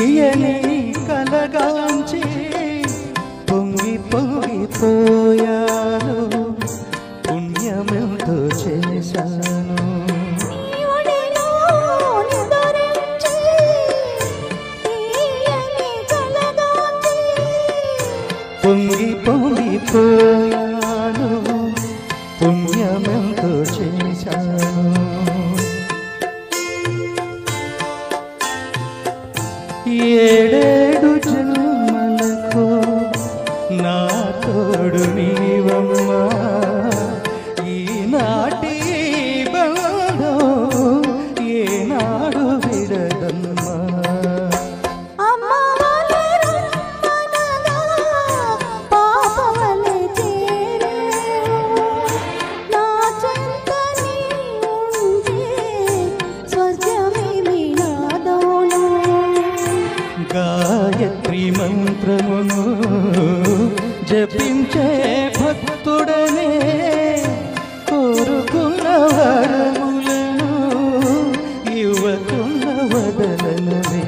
తీయని కలగాంచి పొంగి పొంగిపోయాను పుణ్యమెంతో చేశాను పొంగి పొంగిపోయాను పుణ్యమెంతో చేశాను ఏడేడు జన్మలకు నా తోడు నీవమ్మా ఈనాటి బంధం ఏనాడు విడదమ్మా గాయత్రి మంత్రమును జపించే భక్తుడనే కోరుకున్న వరములను ఇవ్వకున్న వదలనవే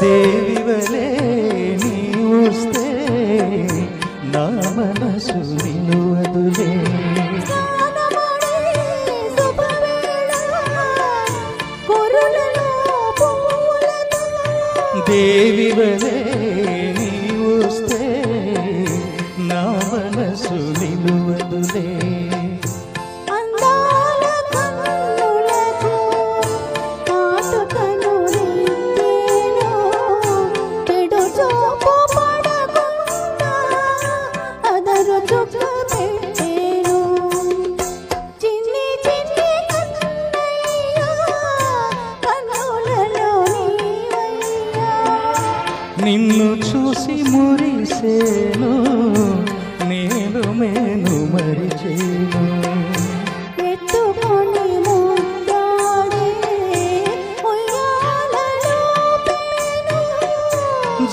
దేవివలే నీవొస్తే నా మనసు నిలువదులే దేవివలే నీవొస్తే నా మనసు నిలువదులే నిన్ను చూసి మురిసేను నేను మేను మరిచేను ఎత్తుకొని ముద్దాడే ఉయ్యాలలో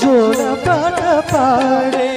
జోల పాట పాడే